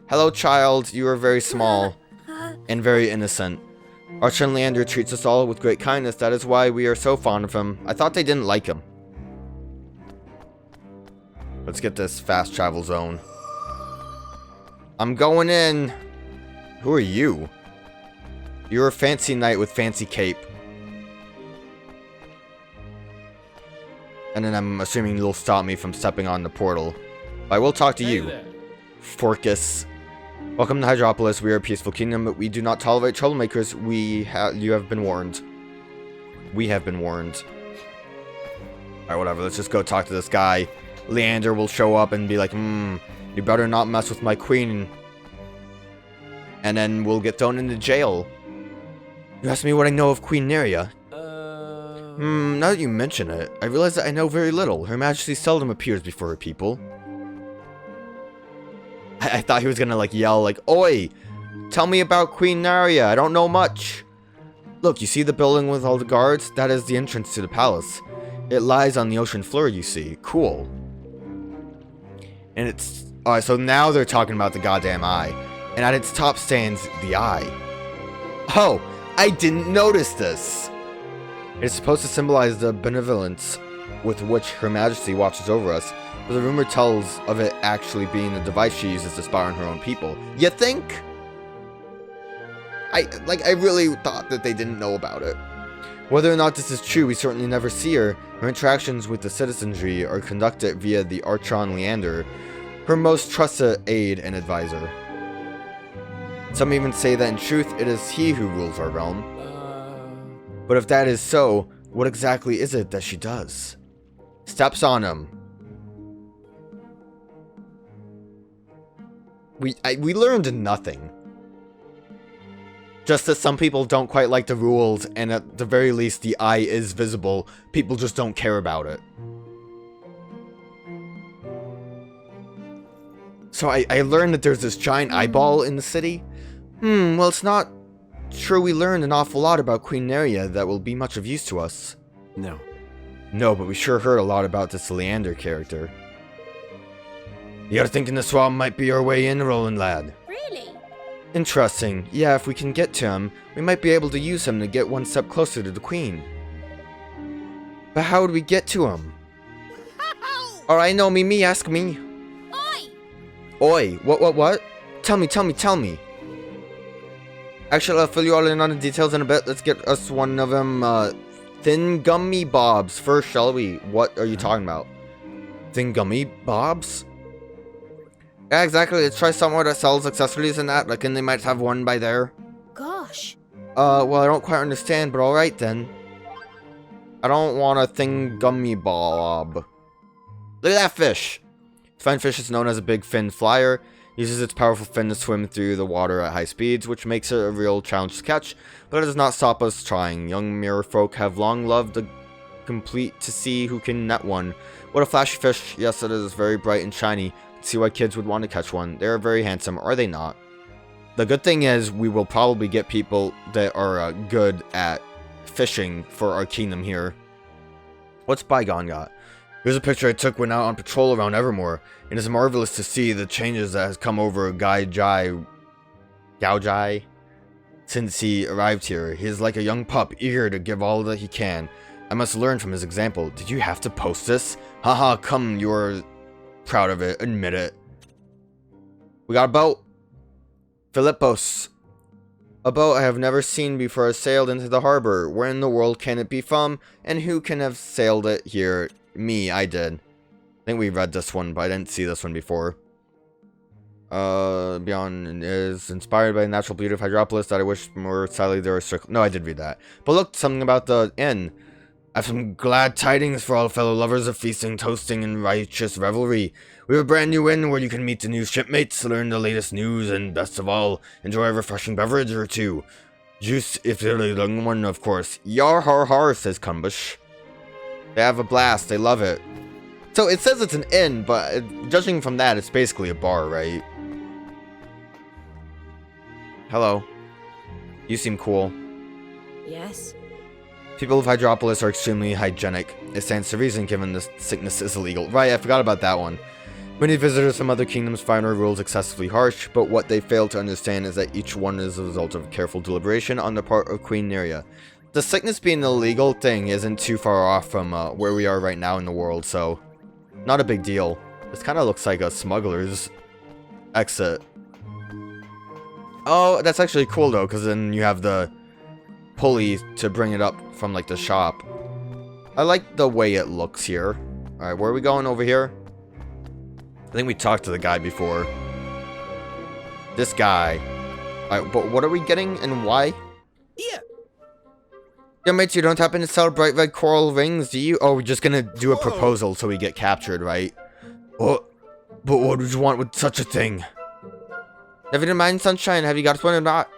Hello, child. You are very small and very innocent. Archon Leander treats us all with great kindness. That is why we are so fond of him. I thought they didn't like him. Let's get this fast travel zone. I'm going in. Who are you? You're a fancy knight with fancy cape. And then I'm assuming you'll stop me from stepping on the portal. But I will talk to you. Forcus. Welcome to Hydropolis. We are a peaceful kingdom, but we do not tolerate troublemakers. You have been warned. We have been warned. Alright, whatever. Let's just go talk to this guy. Leander will show up and be like, you better not mess with my queen. And then we'll get thrown into jail. You asked me what I know of Queen Neria. Now that you mention it, I realize that I know very little. Her Majesty seldom appears before her people. I thought he was gonna like yell like, "Oi! Tell me about Queen Neria, I don't know much." Look, you see the building with all the guards? That is the entrance to the palace. It lies on the ocean floor, you see. Cool. And it's... Alright, so now they're talking about the goddamn eye. And at its top stands the eye. Oh! I didn't notice this! It's supposed to symbolize the benevolence with which Her Majesty watches over us, but the rumor tells of it actually being the device she uses to spy on her own people. You think? I really thought that they didn't know about it. Whether or not this is true, we certainly never see her. Her interactions with the citizenry are conducted via the Archon Leander, her most trusted aide and advisor. Some even say that in truth, it is he who rules our realm. But if that is so, what exactly is it that she does? Steps on him. We learned nothing. Just that some people don't quite like the rules, and at the very least the eye is visible. People just don't care about it. So I learned that there's this giant eyeball in the city. Well, it's not sure we learned an awful lot about Queen Neria that will be much of use to us. No. No, but we sure heard a lot about this Leander character. You're thinking the swamp might be our way in, Roland lad? Really? Interesting. Yeah, if we can get to him, we might be able to use him to get one step closer to the queen. But how would we get to him? Alright, no, me, ask me. Oi! Oi, what? Tell me. Actually, I'll fill you all in on the details in a bit. Let's get us one of them, thin gummy bobs first, shall we? What are you talking about? Thin gummy bobs? Yeah, exactly. Let's try somewhere that sells accessories and that. Like, and they might have one by there. Gosh. Well, I don't quite understand, but alright then. I don't want a thin gummy bob. Look at that fish! Fine fish is known as a big fin flyer. Uses its powerful fin to swim through the water at high speeds, which makes it a real challenge to catch, but it does not stop us trying. Young mirror folk have long loved the complete to see who can net one. What a flashy fish. Yes, it is very bright and shiny. See why kids would want to catch one. They are very handsome, are they not? The good thing is, we will probably get people that are good at fishing for our kingdom here. What's Bygone got? Here's a picture I took when out on patrol around Evermore. It is marvelous to see the changes that has come over Gao Jai since he arrived here. He is like a young pup, eager to give all that he can. I must learn from his example. Did you have to post this? Haha, come, you're proud of it, admit it. We got a boat. Philippos. A boat I have never seen before has sailed into the harbor. Where in the world can it be from? And who can have sailed it here? Me, I did. I think we read this one, but I didn't see this one before. Beyond is inspired by the natural beauty of Hydropolis that I wish more sadly there were No, I did read that. But look, something about the inn. I have some glad tidings for all fellow lovers of feasting, toasting, and righteous revelry. We have a brand new inn where you can meet the new shipmates, learn the latest news, and best of all, enjoy a refreshing beverage or two. Juice, if they're a young one, of course. Yar har har, says Kumbush. They have a blast, they love it. So it says it's an inn, but judging from that, it's basically a bar, right? Hello. You seem cool. Yes. People of Hydropolis are extremely hygienic. It stands to reason given this sickness is illegal. Right, I forgot about that one. Many visitors from other kingdoms find our rules excessively harsh, but what they fail to understand is that each one is a result of careful deliberation on the part of Queen Neria. The sickness being an illegal thing isn't too far off from where we are right now in the world, so not a big deal. This kind of looks like a smuggler's exit. Oh, that's actually cool though, because then you have the pulley to bring it up from like the shop. I like the way it looks here. Alright, where are we going over here? I think we talked to the guy before. This guy. Alright, but what are we getting and why? Yeah. Yeah, mates, you don't happen to sell bright red coral rings, do you? Oh, we're just gonna do a proposal so we get captured, right? What? But what would you want with such a thing? Never mind, Sunshine. Have you got one or not?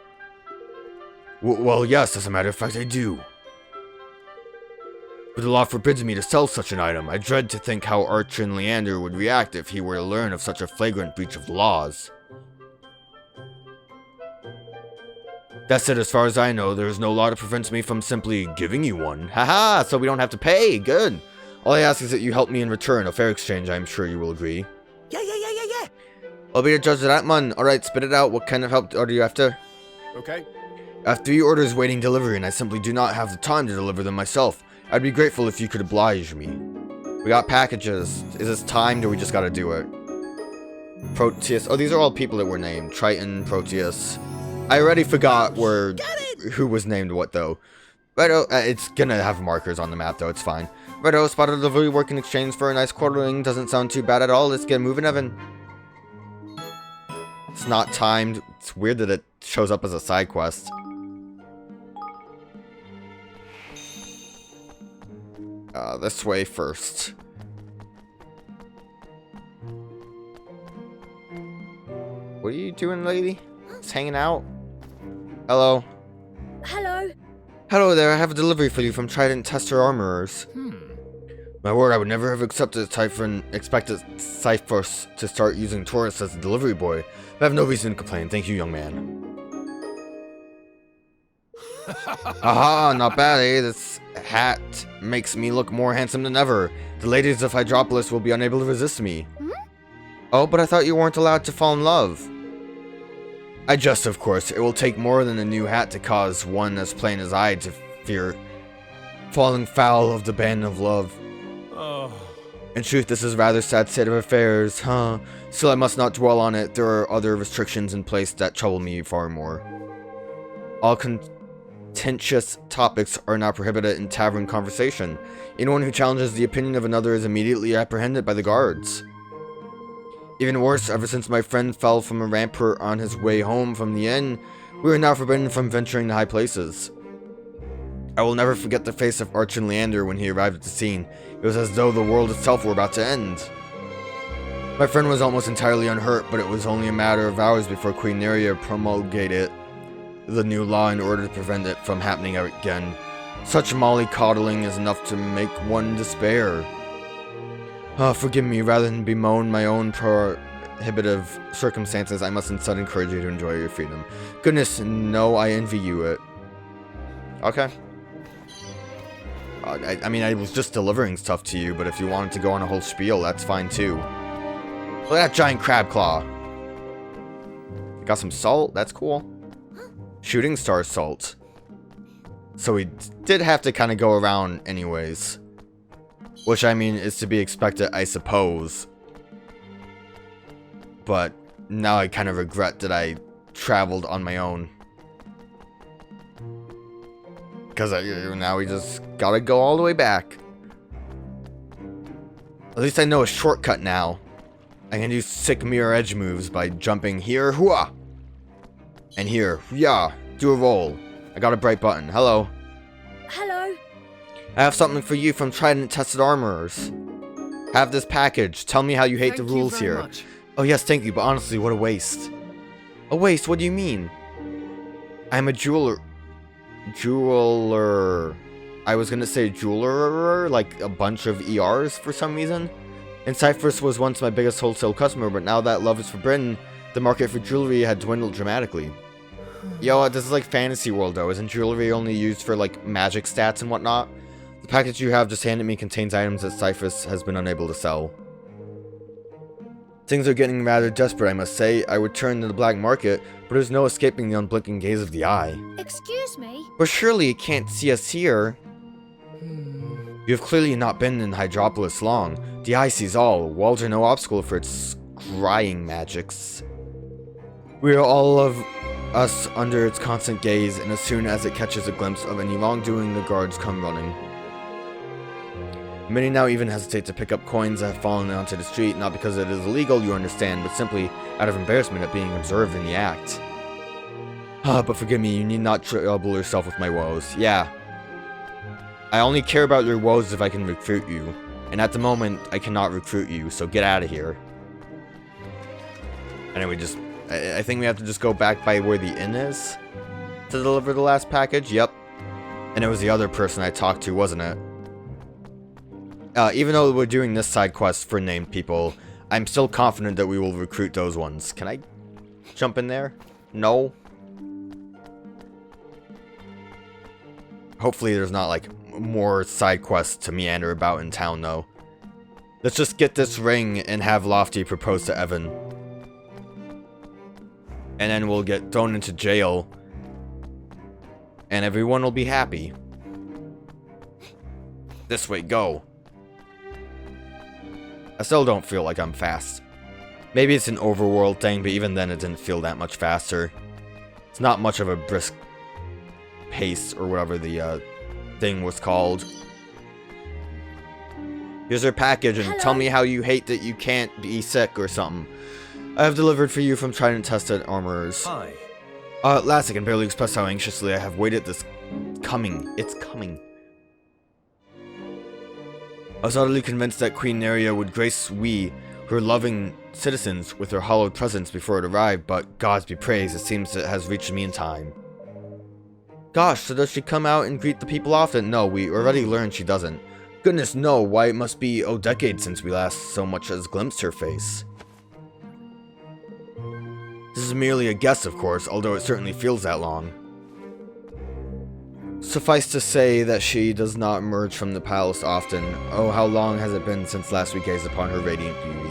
Well, yes, as a matter of fact, I do. But the law forbids me to sell such an item. I dread to think how Archon Leander would react if he were to learn of such a flagrant breach of the laws. That's it, as far as I know, there is no law that prevents me from simply giving you one. Haha, so we don't have to pay. Good. All I ask is that you help me in return. A fair exchange, I'm sure you will agree. Yeah. I'll be the judge of that, man. Alright, spit it out. What kind of help are you after? Okay. I have 3 orders waiting delivery, and I simply do not have the time to deliver them myself. I'd be grateful if you could oblige me. We got packages. Is this timed, or we just gotta do it? Proteus. Oh, these are all people that were named. Triton, Proteus. I already forgot who was named what, though. Righto, it's gonna have markers on the map, though. It's fine. Righto, spot a delivery work in exchange for a nice quarterling. Doesn't sound too bad at all. Let's get moving, Evan. It's not timed. It's weird that it shows up as a side quest. This way first. What are you doing, lady? Just hanging out? Hello. Hello. Hello there, I have a delivery for you from Trident Tester Armorers. My word, I would never have expected Cyphers to start using Taurus as a delivery boy. I have no reason to complain. Thank you, young man. Aha, not bad, eh? This hat makes me look more handsome than ever. The ladies of Hydropolis will be unable to resist me. Oh, but I thought you weren't allowed to fall in love. I jest, of course. It will take more than a new hat to cause one as plain as I to fear falling foul of the band of love. In truth, this is a rather sad state of affairs, huh? Still, I must not dwell on it. There are other restrictions in place that trouble me far more. All contentious topics are now prohibited in tavern conversation. Anyone who challenges the opinion of another is immediately apprehended by the guards. Even worse, ever since my friend fell from a rampart on his way home from the inn, we are now forbidden from venturing to high places. I will never forget the face of Archon Leander when he arrived at the scene. It was as though the world itself were about to end. My friend was almost entirely unhurt, but it was only a matter of hours before Queen Neria promulgated the new law in order to prevent it from happening again. Such mollycoddling is enough to make one despair. Forgive me, rather than bemoan my own prohibitive circumstances, I must instead encourage you to enjoy your freedom. Goodness, no, I envy you it. Okay. I mean, I was just delivering stuff to you, but if you wanted to go on a whole spiel, that's fine too. Look at that giant crab claw. Got some salt, that's cool. Shooting star salt. So we did have to kind of go around anyways. Which, I mean, is to be expected, I suppose. But now I kind of regret that I traveled on my own. Because now we just gotta go all the way back. At least I know a shortcut now. I can do sick mirror edge moves by jumping here, hooah! And here, yeah, do a roll. I got a bright button. Hello. Hello. I have something for you from Trident Tested Armorers. Have this package. Tell me how you hate the rules here. Much. Oh yes, thank you, but honestly, what a waste. A waste? What do you mean? I'm a jeweler. I was gonna say jeweler, like a bunch of ERs for some reason. And Cyphers was once my biggest wholesale customer, but now that love is forbidden, the market for jewelry had dwindled dramatically. Yo, this is like Fantasy World though. Isn't jewelry only used for like magic stats and whatnot? The package you have just handed me contains items that Cyphers has been unable to sell. Things are getting rather desperate, I must say. I would turn to the black market, but there's no escaping the unblinking gaze of the eye. Excuse me? But surely it can't see us here. You have clearly not been in Hydropolis long. The eye sees all. Walls are no obstacle for its scrying magics. We are all of us under its constant gaze, and as soon as it catches a glimpse of any wrongdoing, the guards come running. Many now even hesitate to pick up coins that have fallen onto the street, not because it is illegal, you understand, but simply out of embarrassment at being observed in the act. But forgive me, you need not trouble yourself with my woes. Yeah. I only care about your woes if I can recruit you. And at the moment, I cannot recruit you, so get out of here. Anyway, I think we have to just go back by where the inn is to deliver the last package. Yep. And it was the other person I talked to, wasn't it? Even though we're doing this side quest for named people, I'm still confident that we will recruit those ones. Can I jump in there? No. Hopefully there's not, like, more side quests to meander about in town, though. Let's just get this ring and have Lofty propose to Evan. And then we'll get thrown into jail. And everyone will be happy. This way, go. I still don't feel like I'm fast. Maybe it's an overworld thing, but even then it didn't feel that much faster. It's not much of a brisk pace, or whatever the thing was called. Here's your package, and tell me how you hate that you can't be sick or something. I have delivered for you from Trident Tested Armorers. Hi. At last I can barely express how anxiously I have waited this coming. It's coming. I was utterly convinced that Queen Neria would grace we, her loving citizens, with her hallowed presence before it arrived, but gods be praised, it seems it has reached me in time. Gosh, so does she come out and greet the people often? No, we already learned she doesn't. Goodness, no, why it must be decades since we last so much as glimpsed her face. This is merely a guess, of course, although it certainly feels that long. Suffice to say that she does not emerge from the palace often. Oh, how long has it been since last we gazed upon her radiant beauty.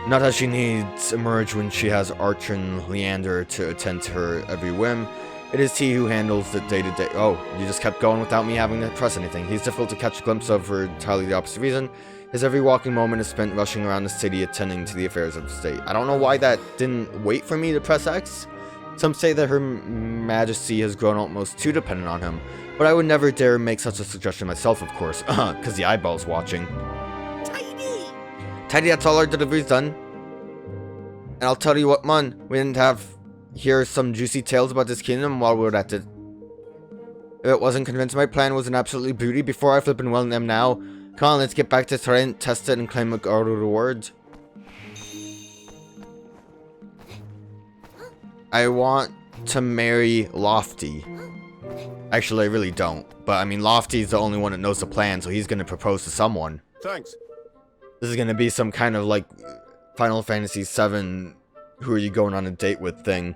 Not that she needs emerge when she has Archon Leander to attend to her every whim. It is he who handles the day-to-day. Oh, you just kept going without me having to press anything. He's difficult to catch a glimpse of for entirely the opposite reason. His every walking moment is spent rushing around the city attending to the affairs of the state. I don't know why that didn't wait for me to press X. Some say that her majesty has grown almost too dependent on him, but I would never dare make such a suggestion myself, of course, because the eyeball's watching. Tidy, that's all our deliveries done. And I'll tell you what, man, we didn't have hear some juicy tales about this kingdom while we were at it. If it wasn't convinced my plan was an absolutely beauty before, I flippin' well them now. Come on, let's get back to Trident, test it, and claim a guard reward. I want to marry Lofty. Actually, I really don't. But, I mean, Lofty's the only one that knows the plan, so he's going to propose to someone. Thanks. This is going to be some kind of, like, Final Fantasy VII, who are you going on a date with thing.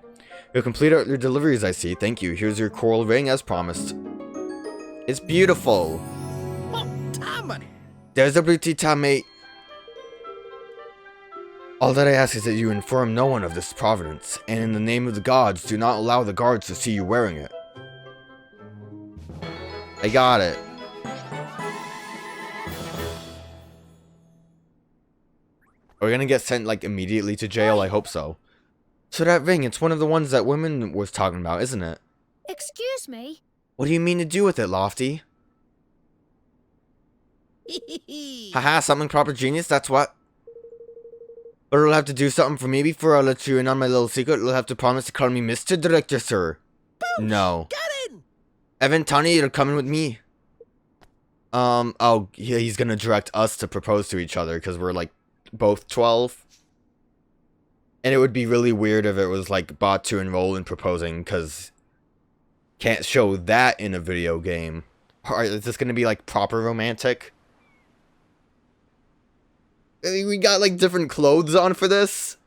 You'll complete your deliveries, I see. Thank you. Here's your coral ring, as promised. It's beautiful. Oh, Tammy. There's a pretty Tammy. All that I ask is that you inform no one of this providence, and in the name of the gods, do not allow the guards to see you wearing it. I got it. Are we gonna get sent, like, immediately to jail? I hope so. So that ring, it's one of the ones that women was talking about, isn't it? Excuse me? What do you mean to do with it, Lofty? Haha, something proper genius, that's what. But it'll have to do something for me before I'll let you in on my little secret. You'll have to promise to call me Mr. Director, sir. Boosh, no. Get in! Evan, Tony, you're coming with me. Oh, yeah, he's gonna direct us to propose to each other, because we're, like, both 12. And it would be really weird if it was, like, bought to enroll in proposing, because can't show that in a video game. Alright, is this gonna be, like, proper romantic? I mean, we got, like, different clothes on for this.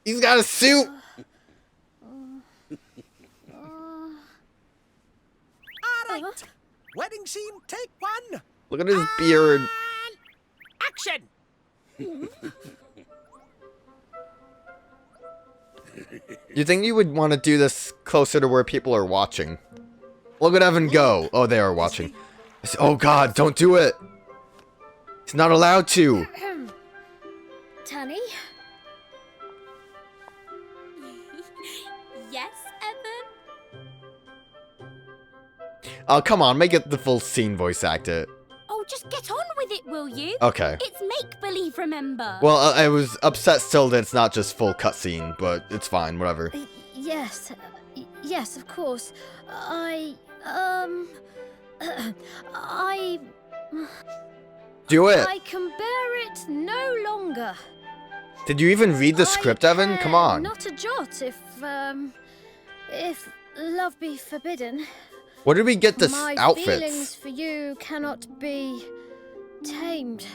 He's got a suit! Alright, wedding scene, take one. Look at his beard. Action! You think you would want to do this closer to where people are watching? Look at Evan go. Oh, they are watching. Oh god, don't do it. He's not allowed to. Tunny? Yes, Evan? Oh, come on, make it the full scene voice act it. Oh, just get on with it, will you? Okay. It's make-believe, remember? Well, I was upset still that it's not just full cutscene, but it's fine, whatever. Yes. Yes, of course. I Do it. I can bear it no longer. Did you even read the script, Evan? Come on. Not a jot, if love be forbidden. Where did we get this My outfits? feelings for you cannot be tamed.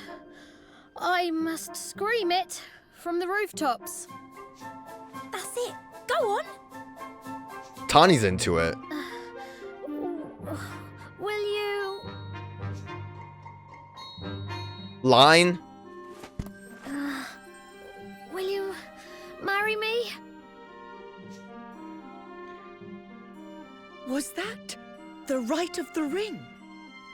I must scream it from the rooftops. That's it. Go on. Tawny's into it. Will you? Line? Will you marry me? Was that the rite of the ring?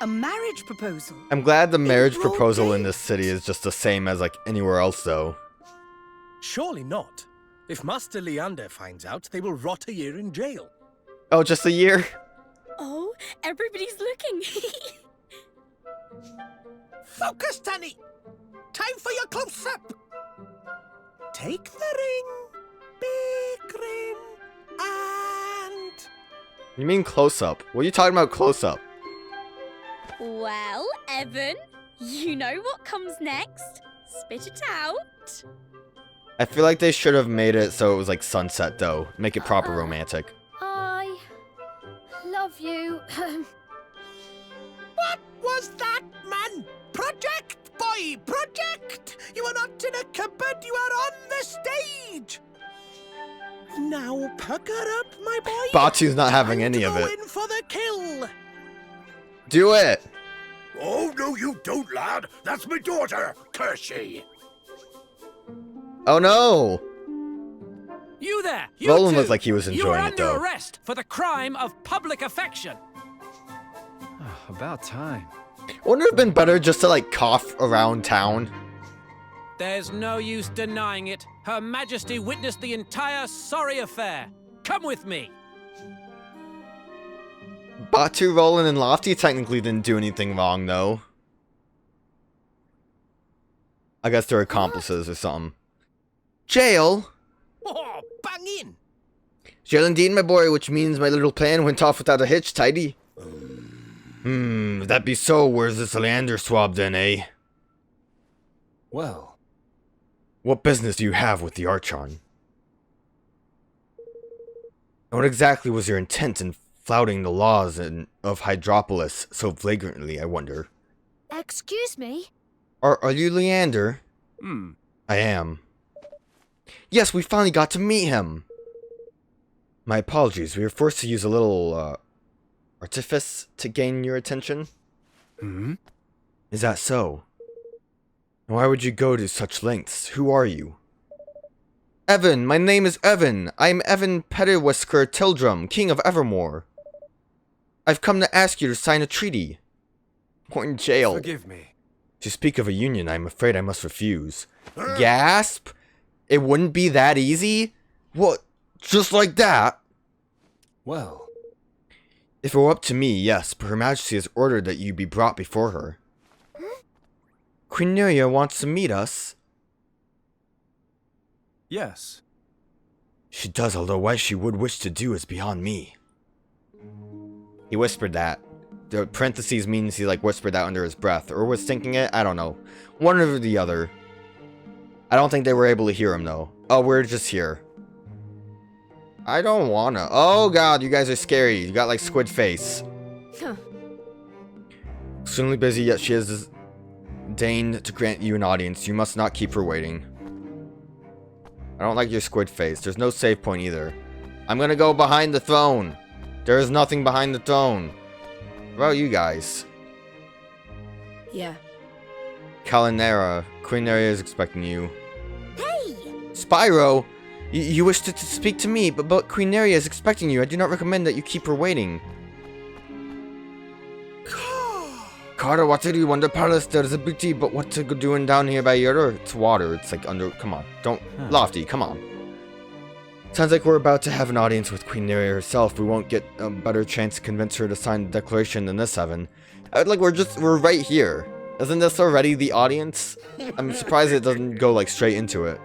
A marriage proposal? I'm glad the marriage broad proposal in day? this city is just the same as like anywhere else though. Surely not. If Master Leander finds out, they will rot a year in jail. Oh, just a year? Oh, everybody's looking. Focus, Tunny! Time for your close-up! Take the ring, big ring, and... You mean close-up? What are you talking about close-up? Well, Evan, you know what comes next. Spit it out. I feel like they should have made it so it was like sunset though. Make it proper romantic. I love you. What was that, man? Project, boy, project! You are not in a cupboard, you are on the stage! Now pucker up, my boy. Batu's not having Time any to of go it. in for the kill. Do it! Oh, no, you don't, lad. That's my daughter, Kershey. Oh no! You there! You Roland two! looked like he was You are enjoying it under though. arrest for the crime of public affection. About time. Wouldn't it have been better just to like cough around town? There's no use denying it. Her Majesty witnessed the entire sorry affair. Come with me. Batu, Roland, and Lofty technically didn't do anything wrong though. I guess they're accomplices or something. Jail? Oh, bang in. Jail indeed, my boy, which means my little plan went off without a hitch, tidy. If that be so, where's this Leander swab then, eh? Well, What business do you have with the Archon? And what exactly was your intent in flouting the laws of Hydropolis so flagrantly, I wonder? Excuse me? Are you Leander? hmm. I am. Yes, we finally got to meet him! My apologies, we were forced to use a little, artifice to gain your attention? Hmm? Is that so? Why would you go to such lengths? Who are you? Evan! My name is Evan! I am Evan Pettiwhisker Tildrum, King of Evermore. I've come to ask you to sign a treaty. Or in jail. Forgive me. To speak of a union, I'm afraid I must refuse. Gasp? It wouldn't be that easy? What? Just like that? Well, If it were up to me, yes, but Her Majesty has ordered that you be brought before her. Queen wants to meet us. yes. She does, although what she would wish to do is beyond me. He whispered that. The parentheses means he like whispered that under his breath, or was thinking it, I don't know. One or the other. I don't think they were able to hear him though. Oh, we're just here. I don't wanna. Oh god, you guys are scary. You got like squid face. Huh. Extremely busy, yet she has deigned to grant you an audience. You must not keep her waiting. I don't like your squid face. There's no save point either. I'm gonna go behind the throne. There is nothing behind the throne. What about you guys? Yeah. Kalinera, Queenaria is expecting you. Hey! Spyro! You wish to speak to me, but Queenaria is expecting you. I do not recommend that you keep her waiting. Carter, what to do? Wonder Palace, there's a beauty, but what to go doing down here by your It's water. It's like under. Come on. Don't. Lofty, come on. Sounds like we're about to have an audience with Queenaria herself. We won't get a better chance to convince her to sign the declaration than this, Evan. Like, we're right here. Isn't this already the audience? I'm surprised it doesn't go, like, straight into it.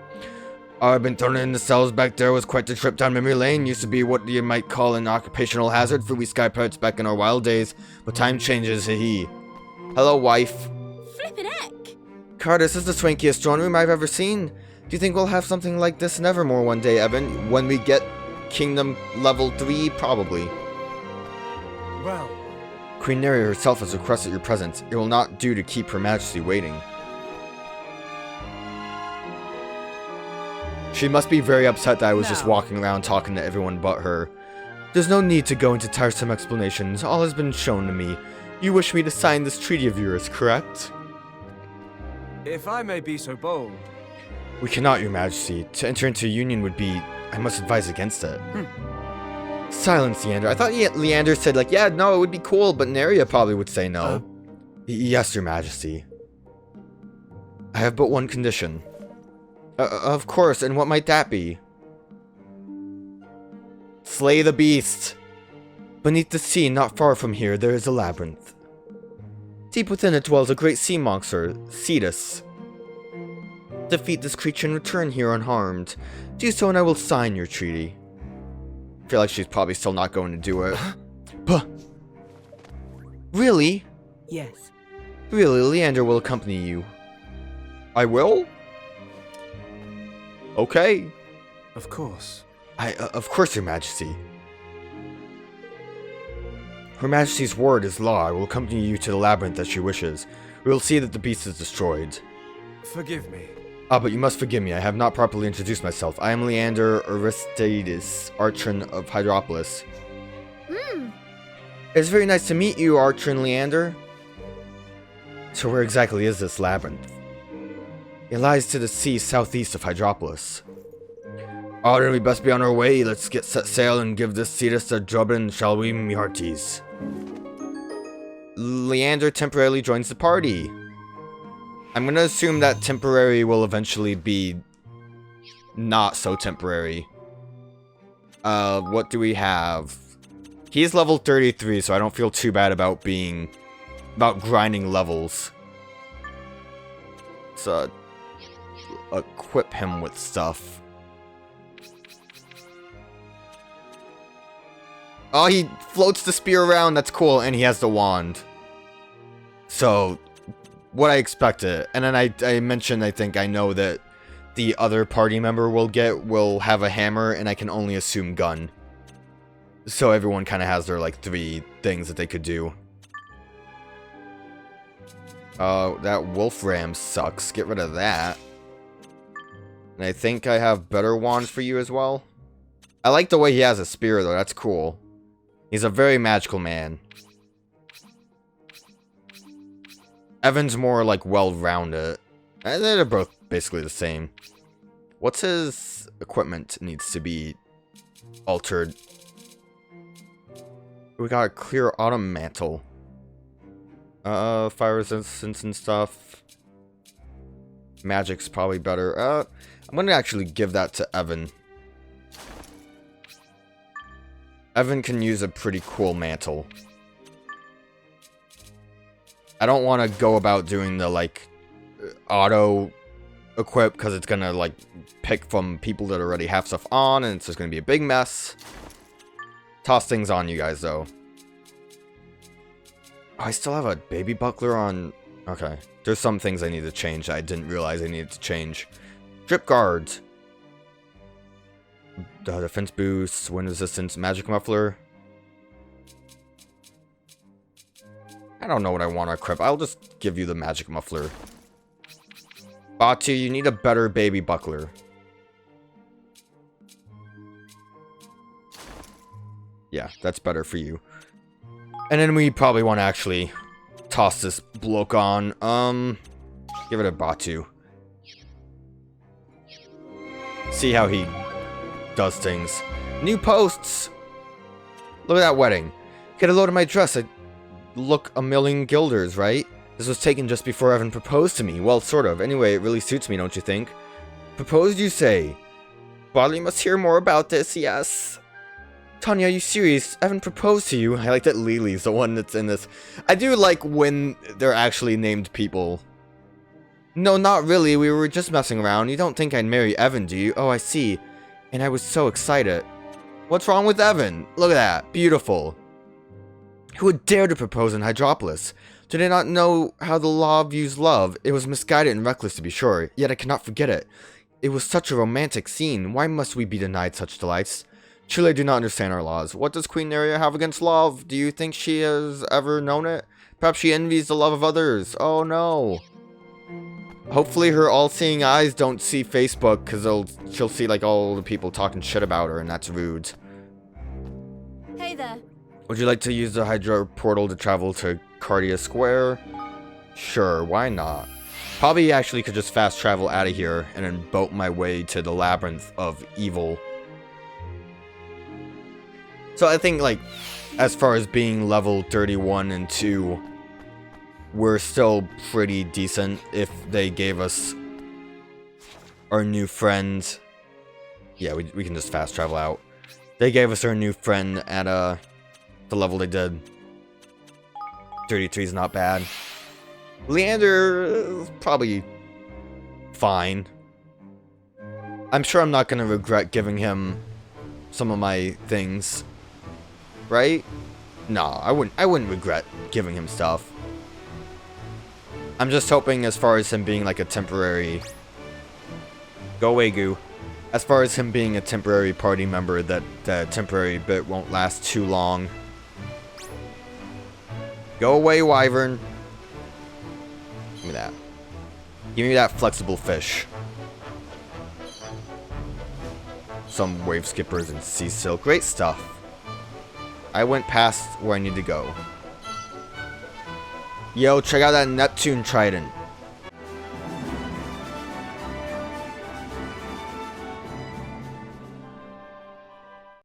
I've been thrown in the cells back there. Was quite the trip down memory lane. Used to be what you might call an occupational hazard for we sky pirates back in our wild days. But time changes, hee. Hello, wife. Flippin' heck! Carter, this is the swankiest drawing room I've ever seen. Do you think we'll have something like this in Evermore one day, Evan? When we get Kingdom level 3? Probably. Well, Queenaria herself has requested your presence. It will not do to keep Her Majesty waiting. She must be very upset that I was just walking around talking to everyone but her. There's no need to go into tiresome explanations. All has been shown to me. You wish me to sign this treaty of yours, correct? If I may be so bold. We cannot, Your Majesty. To enter into a union would be... I must advise against it. Silence, Leander. I thought Leander said, like, yeah, no, it would be cool, but Neria probably would say no. Yes, Your Majesty. I have but one condition. Of course, and what might that be? Slay the beast! Beneath the sea, not far from here, there is a labyrinth. Deep within it dwells a great sea monster, Cetus. Defeat this creature and return here unharmed. Do so and I will sign your treaty. I feel like she's probably still not going to do it. But really? Yes. Really, Leander will accompany you. I will? Okay. Of course. Of course, Your Majesty. Her Majesty's word is law. I will accompany you to the labyrinth as she wishes. We will see that the beast is destroyed. Forgive me. But you must forgive me. I have not properly introduced myself. I am Leander Aristides, Archon of Hydropolis. It's very nice to meet you, Archon Leander. So where exactly is this labyrinth? It lies to the sea southeast of Hydropolis. Then we best be on our way. Let's get set sail and give this Cetus a drubbing, shall we, me hearties? Leander temporarily joins the party. I'm gonna assume that temporary will eventually be not so temporary. What do we have? He's level 33, so I don't feel too bad about grinding levels. So, equip him with stuff. Oh, he floats the spear around, that's cool, and he has the wand. So, what I expected. And then I mentioned, I think I know that the other party member will have a hammer, and I can only assume gun. So everyone kind of has their, like, 3 things that they could do. That wolf ram sucks. Get rid of that. And I think I have better wands for you as well. I like the way he has a spear, though. That's cool. He's a very magical man. Evan's more, like, well-rounded. And they're both basically the same. What's his equipment needs to be altered? We got a clear autumn mantle. Fire resistance and stuff. Magic's probably better. I'm gonna actually give that to Evan. Evan can use a pretty cool mantle. I don't want to go about doing the, like, auto equip, because it's gonna, like, pick from people that already have stuff on, and it's just gonna be a big mess. Toss things on you guys, though. Oh, I still have a baby buckler on... Okay. There's some things I need to change that I didn't realize I needed to change. Drip guards. Defense boost, wind resistance, magic muffler. I don't know what I want to equip. I'll just give you the magic muffler. Batu, you need a better baby buckler. Yeah, that's better for you. And then we probably want to actually toss this bloke on. Give it a Batu. See how he does things. New posts! Look at that wedding. Get a load of my dress. I look a million guilders, right? This was taken just before Evan proposed to me. Well, sort of. Anyway, it really suits me, don't you think? Proposed, you say? Barley must hear more about this, yes. Tanya, are you serious? Evan proposed to you? I like that Lily's the one that's in this. I do like when they're actually named people. No, not really. We were just messing around. You don't think I'd marry Evan, do you? Oh, I see. And I was so excited. What's wrong with Evan? Look at that. Beautiful. Who would dare to propose in Hydropolis? Do they not know how the law views love? It was misguided and reckless, to be sure. Yet I cannot forget it. It was such a romantic scene. Why must we be denied such delights? Truly, I do not understand our laws. What does Queen Neria have against love? Do you think she has ever known it? Perhaps she envies the love of others. Oh no. Hopefully her all-seeing eyes don't see Facebook, because she'll see like all the people talking shit about her, and that's rude. Hey there. Would you like to use the Hydra portal to travel to Cardia Square? Sure, why not? Probably actually could just fast travel out of here and then boat my way to the Labyrinth of Evil. So I think, like, as far as being level 31 and 2, we're still pretty decent if they gave us our new friend. Yeah, we can just fast travel out. They gave us our new friend at the level they did. 33 is not bad. Leander is probably fine. I'm sure I'm not gonna regret giving him some of my things. Right? No, I wouldn't regret giving him stuff. I'm just hoping, as far as him being like a temporary... Go away, Goo. As far as him being a temporary party member, that the temporary bit won't last too long. Go away, Wyvern. Give me that. Give me that flexible fish. Some wave skippers and sea silk. Great stuff. I went past where I need to go. Yo, check out that Neptune Trident.